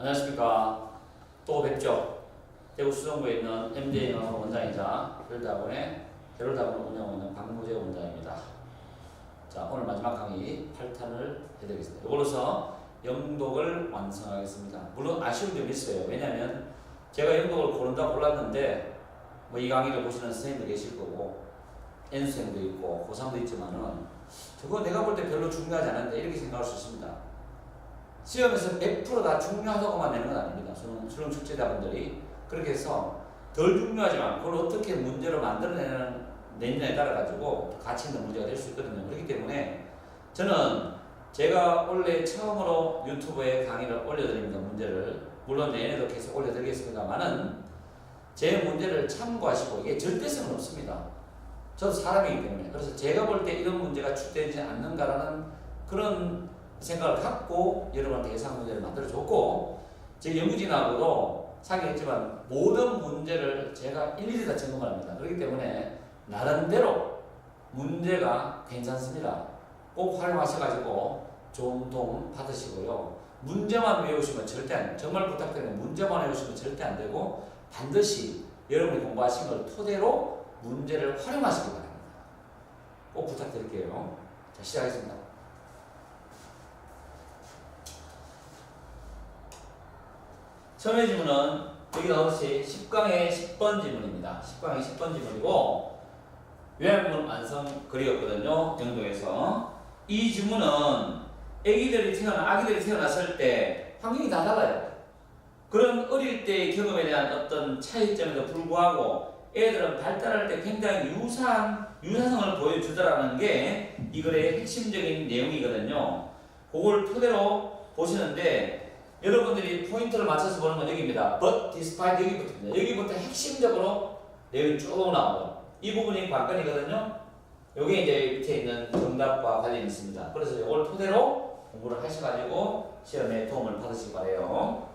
안녕하십니까. 또 뵙죠. 대구 수성구에 있는 MJ 영어 원장이자 벨로다본을 운영하는 박무재 원장입니다. 자, 오늘 마지막 강의 8탄을 해드리겠습니다. 이걸로서 영독을 완성하겠습니다. 물론 아쉬운 점이 있어요. 왜냐하면 제가 영독을 골랐는데 뭐 이 강의를 보시는 선생님도 계실 거고 N수생도 있고 고3도 있지만은 저거 내가 볼 때 별로 중요하지 않은데 이렇게 생각할 수 있습니다. 시험에서 100% 다 중요하다고만 내는 건 아닙니다. 수능 출제자분들이 그렇게 해서 덜 중요하지만 그걸 어떻게 문제로 만들어내느냐에 따라 가지고 가치 있는 문제가 될 수 있거든요. 그렇기 때문에 저는 제가 원래 처음으로 유튜브에 강의를 올려드립니다. 문제를 물론 내년에도 계속 올려드리겠습니다만은 제 문제를 참고하시고 이게 절대성은 없습니다. 저도 사람이기 때문에 그래서 제가 볼 때 이런 문제가 출제되지 않는가라는 그런 생각을 갖고 여러분한테 예상 문제를 만들어줬고 제 연구진하고도 상의했지만 모든 문제를 제가 일일이 다 점검을 합니다. 그렇기 때문에 나름대로 문제가 괜찮습니다. 꼭 활용하셔가지고 좋은 도움 받으시고요. 문제만 외우시면 절대 안 돼요. 정말 부탁드리면 문제만 외우시면 절대 안 되고 반드시 여러분이 공부하신 걸 토대로 문제를 활용하시기 바랍니다. 꼭 부탁드릴게요. 자, 시작하겠습니다. 처음의 질문은 여기 나오듯이 10강의 10번 질문입니다. 10강의 10번 질문이고 요약문 완성 글이었거든요. 영도에서. 이 질문은 아기들이 태어났을 때 환경이 다 달라요. 그런 어릴 때의 경험에 대한 어떤 차이점에도 불구하고 애들은 발달할 때 굉장히 유사성을 보여주더라는 게 이 글의 핵심적인 내용이거든요. 그걸 토대로 보시는데 여러분들이 포인트를 맞춰서 보는 건 여기입니다. But despite 여기부터입니다. 여기부터 핵심적으로 내용이 쭉 나와요. 이 부분이 관건이거든요. 여기 이제 밑에 있는 정답과 관련이 있습니다. 그래서 이걸 토대로 공부를 하셔가지고 시험에 도움을 받으시기 바래요.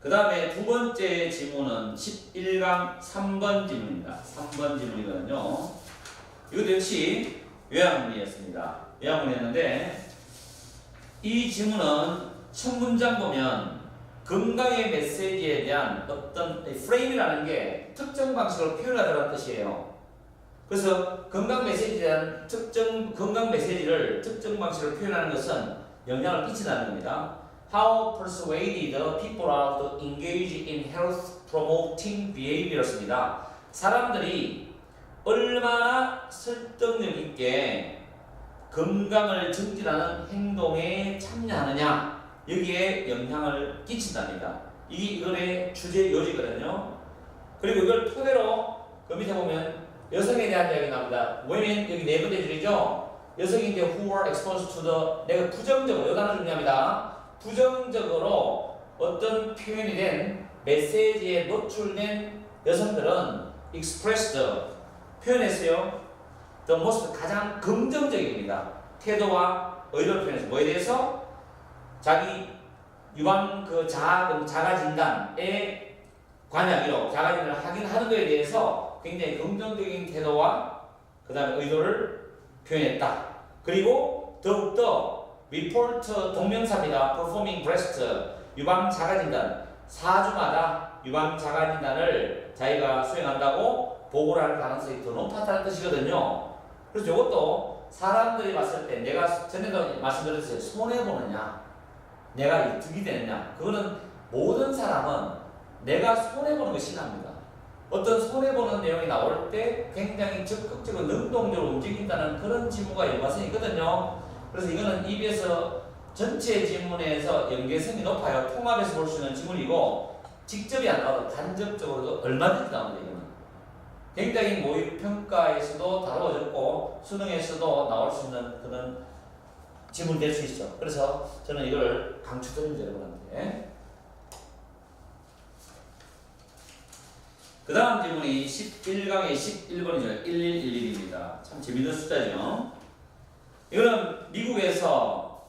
그 다음에 두 번째 질문은 11강 3번 질문입니다. 3번 질문이거든요. 이것도 역시 요약문이었습니다. 요약문이었는데 이 질문은 첫 문장 보면 건강의 메시지에 대한 어떤 프레임이라는 게 특정 방식으로 표현하다는 뜻이에요. 그래서 건강 메시지에 대한 건강 메시지를 특정 방식으로 표현하는 것은 영향을 끼친다는 겁니다. How persuaded people are to engage in health promoting behavior였습니다. 사람들이 얼마나 설득력 있게 건강을 증진하는 행동에 참여하느냐 여기에 영향을 끼친답니다. 이게 이거의 주제 요지거든요. 그리고 이걸 토대로 그 밑에 보면 여성에 대한 이야기 나옵니다. Women 여기 네 번째 줄이죠. 여성이 이제 who are exposed to the 내가 부정적으로 이 단어 중요합니다. 부정적으로 어떤 표현이 된 메시지에 노출된 여성들은 expressed 표현했어요. the most 가장 긍정적입니다. 태도와 의도를 표현해서 뭐에 대해서 자기 유방 자가 진단에 관여하기로 자가 진단을 하긴 하는 것에 대해서 굉장히 긍정적인 태도와 그 다음에 의도를 표현했다. 그리고 더욱더 report 동명사입니다. performing breast 유방 자가 진단 4주마다 유방 자가 진단을 자기가 수행한다고 보고를 할 가능성이 더 높았다는 뜻이거든요. 그래서 이것도 사람들이 봤을 때 내가 전에도 말씀드렸어요. 손해보느냐 내가 이득이 되느냐 그거는 모든 사람은 내가 손해보는 걸 싫어합니다. 어떤 손해보는 내용이 나올 때 굉장히 적극적으로 능동적으로 움직인다는 그런 지문과 연관성이 있거든요. 그래서 이거는 EBS 전체 지문에서 연계성이 높아요. 통합해서 볼 수 있는 지문이고 직접이 안 나와도 간접적으로도 얼마든지 나옵니다. 이거는 굉장히 모의평가에서도 다루어졌고 수능에서도 나올 수 있는 그런 지문이 될 수 있죠. 그래서 저는 이걸 강추드립니다. 여러분한테. 그 다음 질문이 11강의 11번이죠. 1111입니다. 참 재밌는 숫자죠. 이거는 미국에서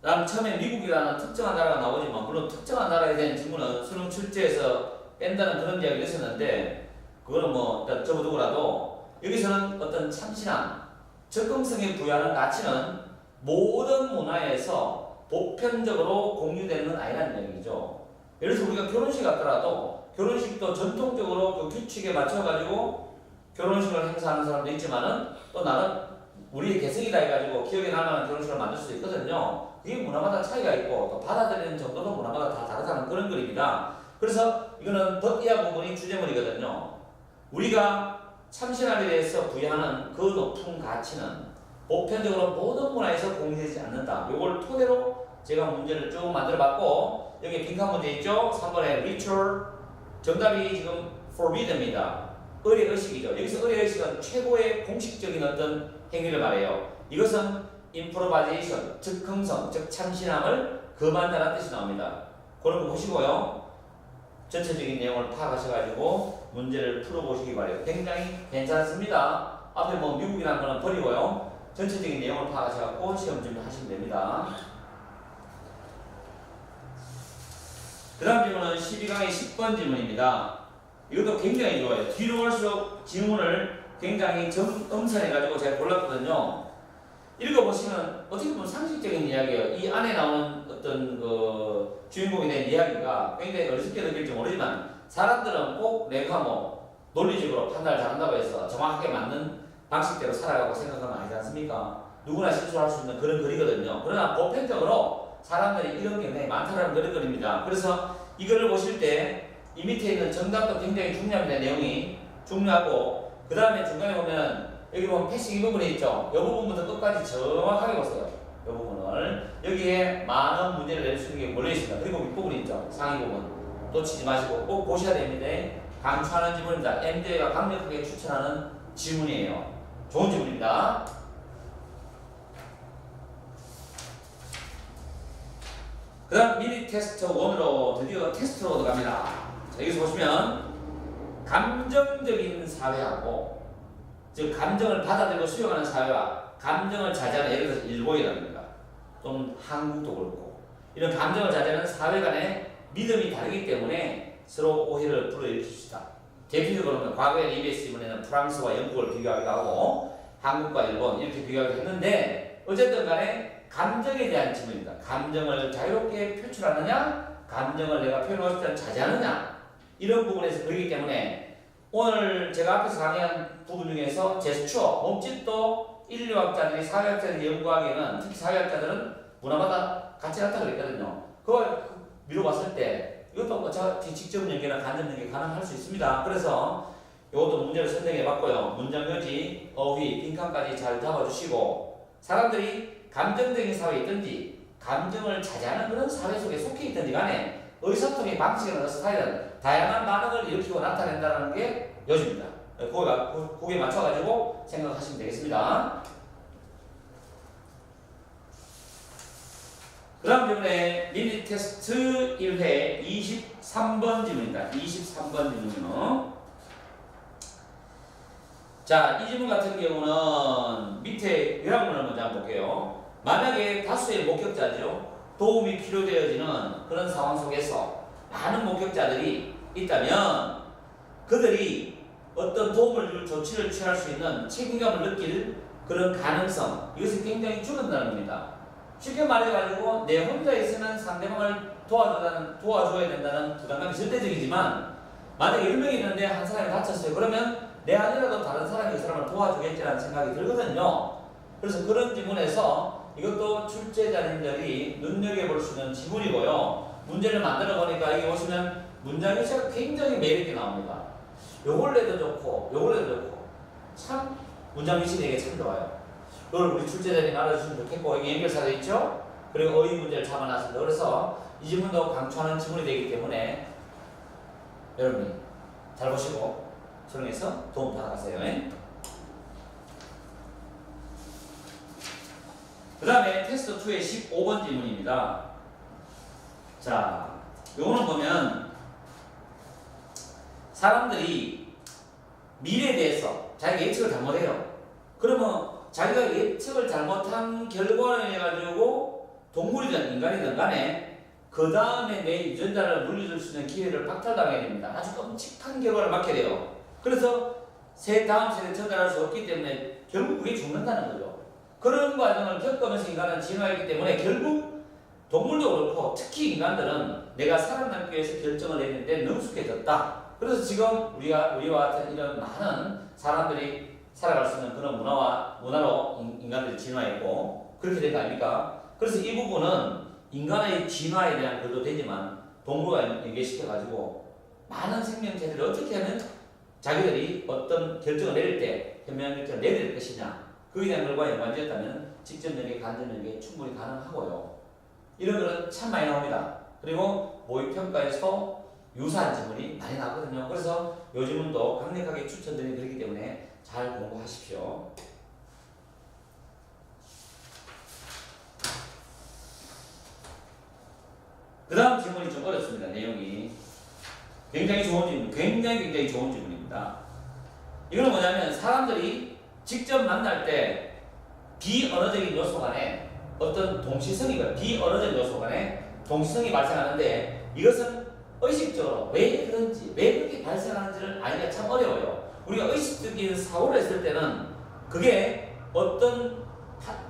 난 처음에 미국이라는 특정한 나라가 나오지만 물론 특정한 나라에 대한 질문은 수능 출제에서 뺀다는 그런 이야기를 했었는데 그거는 뭐 일단 접어두고라도 여기서는 어떤 참신함, 접근성에 부여하는 가치는 모든 문화에서 보편적으로 공유되는 건 아니라는 얘기죠. 예를 들어서 우리가 결혼식 갔더라도 결혼식도 전통적으로 그 규칙에 맞춰가지고 결혼식을 행사하는 사람도 있지만은 또 나는 우리의 개성이다 해가지고 기억에 남는 결혼식을 만들 수도 있거든요. 그게 문화마다 차이가 있고 또 받아들이는 정도도 문화마다 다 다르다는 그런 글입니다. 그래서 이거는 덧이야 부분이 주제문이거든요. 우리가 참신함에 대해서 부여하는 그 높은 가치는 보편적으로 모든 문화에서 공유되지 않는다. 이걸 토대로 제가 문제를 쭉 만들어봤고 여기 빈칸 문제 있죠? 3번에 ritual 정답이 지금 forbidden입니다. 의례의식이죠. 여기서 의례의식은 최고의 공식적인 어떤 행위를 말해요. 이것은 improvisation, 즉흥성, 즉 참신함을 금한다는 뜻이 나옵니다. 그런 거 보시고요. 전체적인 내용을 파악하셔가지고 문제를 풀어보시기 바래요. 굉장히 괜찮습니다. 앞에 뭐 미국이라는 거는 버리고요. 전체적인 내용을 파악하셔가지고 시험 준비하시면 됩니다. 그 다음 질문은 12강의 10번 질문입니다. 이것도 굉장히 좋아요. 뒤로 갈수록 질문을 굉장히 엄선해가지고 제가 골랐거든요. 읽어보시면 어떻게 보면 상식적인 이야기예요. 이 안에 나오는 어떤 그 주인공에 대한 이야기가 굉장히 어렵게 느낄지 모르지만 사람들은 꼭 내가 뭐 논리적으로 판단을 잘한다고 해서 정확하게 맞는 방식대로 살아가고 생각하면 아니지 않습니까? 누구나 실수할 수 있는 그런 글이거든요. 그러나 보편적으로 사람들이 이런 경향이 많다는 그런 글입니다. 그래서 이거를 보실 때 이 밑에 있는 정답도 굉장히 중요합니다. 내용이 중요하고 그 다음에 중간에 보면 여기 보면 패싱 이 부분이 있죠. 이 부분부터 끝까지 정확하게 보세요. 이 부분을 여기에 많은 문제를 낼 수 있는 게 몰려 있습니다. 그리고 윗부분이 있죠. 상위 부분 놓치지 마시고 꼭 보셔야 됩니다. 강추하는 질문입니다. MD가 강력하게 추천하는 질문이에요. 좋은 질문입니다. 그 다음 미니 테스트 1으로 드디어 테스트로 들어갑니다. 자, 여기서 보시면 감정적인 사회하고 즉 감정을 받아들이고 수용하는 사회와 감정을 자제하는 예를 들어서 일본이랍니다. 또는 한국도 그렇고 이런 감정을 자제하는 사회 간의 믿음이 다르기 때문에 서로 오해를 불러일으킬 수 있다. 대표적으로는 과거에 EBS 이번에는 프랑스와 영국을 비교하기도 하고 한국과 일본 이렇게 비교하기도 했는데 어쨌든 간에 감정에 대한 질문입니다. 감정을 자유롭게 표출하느냐 감정을 내가 표현하고 싶지 않은 자제하느냐 이런 부분에서 그렇기 때문에 오늘 제가 앞에서 강의한 부분 중에서 제스처, 몸짓도 인류학자들이 사회학자들이 연구하기에는 특히 사회학자들은 문화마다 같지 않다고 그랬거든요. 그걸 미뤄봤을 때 이것도 뭐 직접 연계나 간접 연계 가능할 수 있습니다. 그래서 이것도 문제를 선정해봤고요. 문장 요지, 어휘, 빈칸까지 잘 잡아주시고 사람들이 감정적인 사회에 있든지 감정을 자제하는 그런 사회 속에 속해 있든지 간에 의사소통의 방식에 따라서 사회는 다양한 반응을 일으키고 나타낸다는 게 요지입니다. 거기에 맞춰가지고 생각하시면 되겠습니다. 그 다음 질문에 미니 테스트 1회 23번 질문입니다. 23번 질문이요. 자, 이 질문 같은 경우는 밑에 요약문을 먼저 한번 볼게요. 만약에 다수의 목격자죠. 도움이 필요되어지는 그런 상황 속에서 많은 목격자들이 있다면 그들이 어떤 도움을 줄 조치를 취할 수 있는 책임감을 느낄 그런 가능성 이것이 굉장히 줄어든다는 겁니다. 쉽게 말해가지고 내 혼자 있으면 상대방을 도와줘야 된다는 부담감이 절대적이지만 만약에 10명이 있는데 한 사람이 다쳤어요. 그러면 내 아니라도 다른 사람이 그 사람을 도와주겠지라는 생각이 들거든요. 그래서 그런 질문에서 이것도 출제자님들이 눈여겨볼 수 있는 지문이고요. 문제를 만들어 보니까 여기 보시면 문장 교체가 굉장히 매력이 나옵니다. 요걸 내도 좋고 요걸 내도 좋고 참 문장 교체 되게 참 좋아요. 이걸 우리 출제자님 알아주시면 좋겠고 여기 연결사도 있죠? 그리고 어휘 문제를 잡아놨습니다. 그래서 이 지문도 강추하는 지문이 되기 때문에 여러분이 잘 보시고 수능에서 도움 받아가세요. 그 다음에 테스트 2의 15번 질문입니다. 자, 요거는 보면 사람들이 미래에 대해서 자기가 예측을 잘못해요. 그러면 자기가 예측을 잘못한 결과를 해가지고 동물이든 인간이든 간에 그 다음에 내 유전자를 물려줄 수 있는 기회를 박탈당해야 됩니다. 아주 끔찍한 결과를 맞게 돼요. 그래서 다음 세대에 전달할 수 없기 때문에 결국 그게 죽는다는 거죠. 그런 과정을 겪으면서 인간은 진화했기 때문에 결국 동물도 그렇고 특히 인간들은 내가 살아남기 위해서 결정을 내리는데 능숙해졌다. 그래서 지금 우리와 같은 이런 많은 사람들이 살아갈 수 있는 그런 문화로 인간들이 진화했고 그렇게 된 거 아닙니까? 그래서 이 부분은 인간의 진화에 대한 글도 되지만 동물과 연계시켜가지고 많은 생명체들이 어떻게 하면 자기들이 어떤 결정을 내릴 때 현명 결정을 내릴 것이냐 그에 대한 결과가 연관되었다면 직접 연계, 간접 연계 충분히 가능하고요. 이런 것은 참 많이 나옵니다. 그리고 모의평가에서 유사한 질문이 많이 나거든요. 그래서 요즘은 또 강력하게 추천드리는 그렇기 때문에 잘 공부하십시오. 그 다음 질문이 좀 어렵습니다. 내용이 굉장히 좋은 질문, 굉장히 좋은 질문입니다. 이거는 뭐냐면 사람들이 직접 만날 때 비언어적인 요소 간에 어떤 동시성이 비언어적인 요소 간에 동시성이 발생하는데 이것은 의식적으로 왜 그런지 왜 그렇게 발생하는지를 알기가 참 어려워요. 우리가 의식적인 사고를 했을 때는 그게 어떤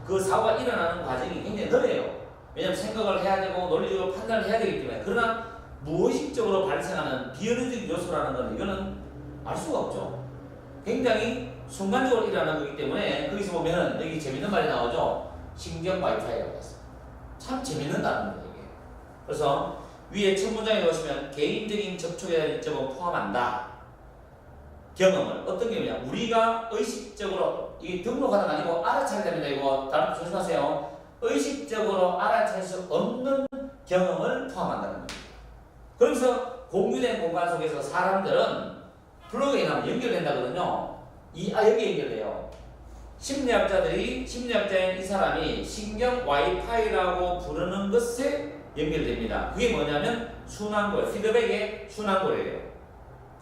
그 사고가 일어나는 과정이 굉장히 느려요. 왜냐하면 생각을 해야 되고 논리적으로 판단을 해야 되기 때문에. 그러나 무의식적으로 발생하는 비언어적인 요소라는 건 이거는 알 수가 없죠. 굉장히 순간적으로 일어나는 거기 때문에 거기서 보면 여기 재밌는 말이 나오죠. 신경 와이파이라고 했어요. 참 재밌는 단어입니다 이게. 그래서 위에 첫 문장에 보시면 개인적인 접촉에 대한 일정은 포함한다. 경험을 어떤 경험이냐? 우리가 의식적으로 이 등록하는 거 아니고 알아차게 됩니다. 이거 다른 조심하세요. 의식적으로 알아챌 수 없는 경험을 포함한다는 겁니다. 그러면서 공유된 공간 속에서 사람들은 플러그인 하면 연결된다거든요. 여기 연결돼요. 심리학자인 이 사람이 신경 와이파이라고 부르는 것에 연결됩니다. 그게 뭐냐면 순환골, 피드백의 순환골이에요.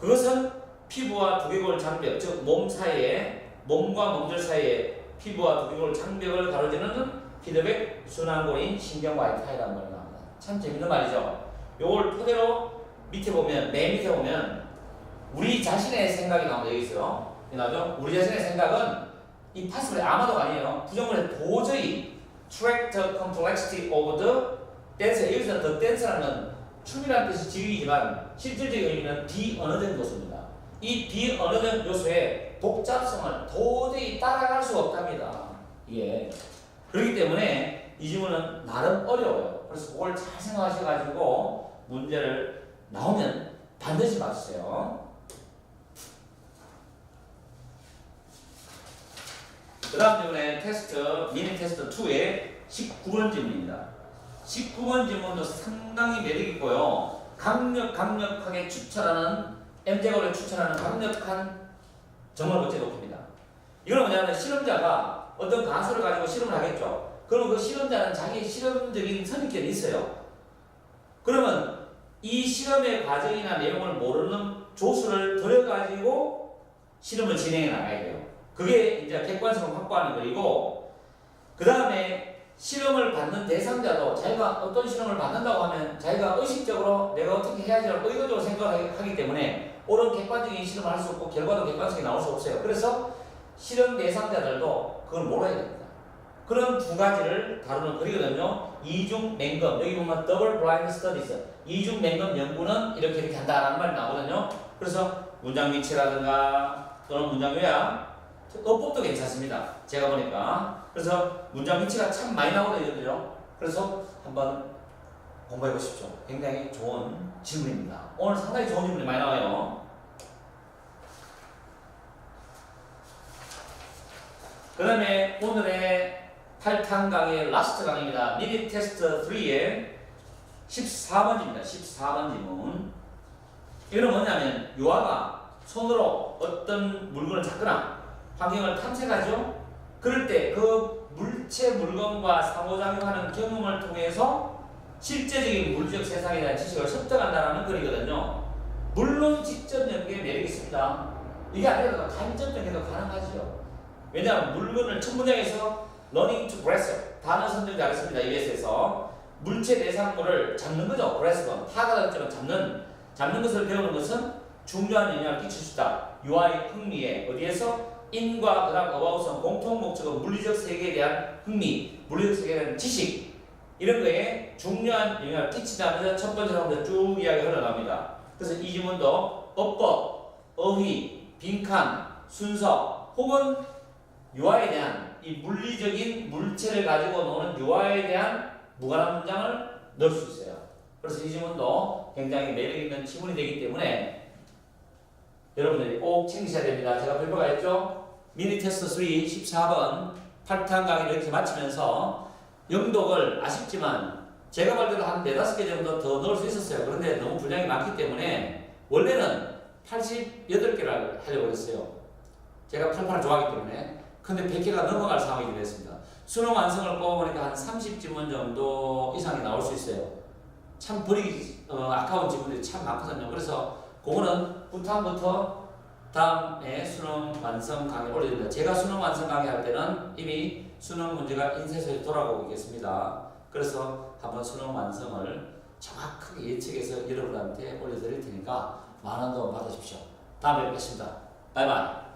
그것은 피부와 두개골 장벽, 즉 몸 사이에 몸과 몸줄 사이에 피부와 두개골 장벽을 가로지르는 피드백 순환골인 신경 와이파이라는 말이 나옵니다. 참 재밌는 말이죠. 요걸 토대로 밑에 보면 맨 밑에 보면 우리 자신의 생각이 나옵니다. 여기 있어요. 나죠? 우리 자신의 생각은 이 파스블의 아마도가 아니에요. 부정문에 도저히 track the complexity of the dance. 여기서 the dance라는 춤이라는 뜻이 지위이지만 실질적인 의미는 비언어적 요소입니다. 이 비언어적 요소의 복잡성을 도저히 따라갈 수가 없답니다. 이게 그렇기 때문에 이 질문은 나름 어려워요. 그래서 그걸 잘 생각하셔가지고 문제를 나오면 반드시 맞으세요. 그 다음 질문에 미니 테스트 2의 19번 질문입니다. 19번 질문도 상당히 매력있고요. 강력하게 추천하는, MJ고를 추천하는 강력한 정말 멋진 도표입니다. 이건 뭐냐면 실험자가 어떤 가설을 가지고 실험을 하겠죠. 그럼 그 실험자는 자기 실험적인 선입견이 있어요. 그러면 이 실험의 과정이나 내용을 모르는 조수를 들여가지고 실험을 진행해 나가야 돼요. 그게 이제 객관성을 확보하는 거이고, 그 다음에 실험을 받는 대상자도 자기가 어떤 실험을 받는다고 하면 자기가 의식적으로 내가 어떻게 해야지라고 의도적으로 생각을 하기 때문에 옳은 객관적인 실험을 할 수 없고 결과도 객관성이 나올 수 없어요. 그래서 실험 대상자들도 그걸 몰라야 됩니다. 그런 두 가지를 다루는 글이거든요. 이중 맹금, 여기 보면 더블 블라인드 스터디스, 이중 맹금 연구는 이렇게 한다라는 말이 나오거든요. 그래서 문장 위치라든가 또는 문장 요약, 어법도 괜찮습니다. 제가 보니까. 그래서 문장 위치가 참 많이 나오거든요. 그래서 한번 공부해 보십시오. 굉장히 좋은 질문입니다. 오늘 상당히 좋은 질문이 많이 나와요. 그 다음에 오늘의 8탄 강의 라스트 강의입니다. 미니 테스트 3의 14번입니다. 14번 질문. 이건 뭐냐면 요아가 손으로 어떤 물건을 잡거나 환경을 탐색하죠. 그럴 때 그 물체 물건과 상호작용하는 경험을 통해서 실제적인 물리적 세상에 대한 지식을 습득한다는 글이거든요. 물론 직접 연계에 매력이 있습니다. 이게 아니라도 간접 연계도 가능하죠. 왜냐하면 물건을 첫 문장에서 learning to grasp 단어 선정 잘했습니다. EBS에서 물체 대상물을 잡는 거죠. grasp은 타가 잡는 것을 배우는 것은 중요한 영향을 끼칠 수 있다. 유아의 흥미에 어디에서 in과 그다음 about은 공통 목적어 물리적 세계에 대한 흥미, 물리적 세계에 대한 지식 이런 거에 중요한 영향을 끼치다면서 첫 번째로 쭉 이야기 흘러갑니다. 그래서 이 지문도 어법, 어휘, 빈칸, 순서 혹은 유아에 대한 이 물리적인 물체를 가지고 노는 유아에 대한 무관한 문장을 넣을 수 있어요. 그래서 이 지문도 굉장히 매력있는 지문이 되기 때문에 여러분들이 꼭 챙기셔야 됩니다. 제가 발표가 했죠? 미니 테스트 3 14번 8탄 강의를 이렇게 마치면서 영독을 아쉽지만 제가 말대로 한 4-5개 정도 더 넣을 수 있었어요. 그런데 너무 분량이 많기 때문에 원래는 88개를 하려고 했어요. 제가 88을 좋아하기 때문에. 근데 100개가 넘어갈 상황이 됐습니다. 수능 완성을 뽑아보니까 한 30지문 정도 이상이 나올 수 있어요. 참 버리기 아까운 지문들이 참 많거든요. 그래서 그거는 부탄부터 다음에 수능 완성 강의 올려드립니다. 제가 수능 완성 강의 할 때는 이미 수능 문제가 인쇄소에 돌아오고 있겠습니다. 그래서 한번 수능 완성을 정확하게 예측해서 여러분한테 올려드릴 테니까 많은 도움 받으십시오. 다음에 뵙겠습니다. 바이바이.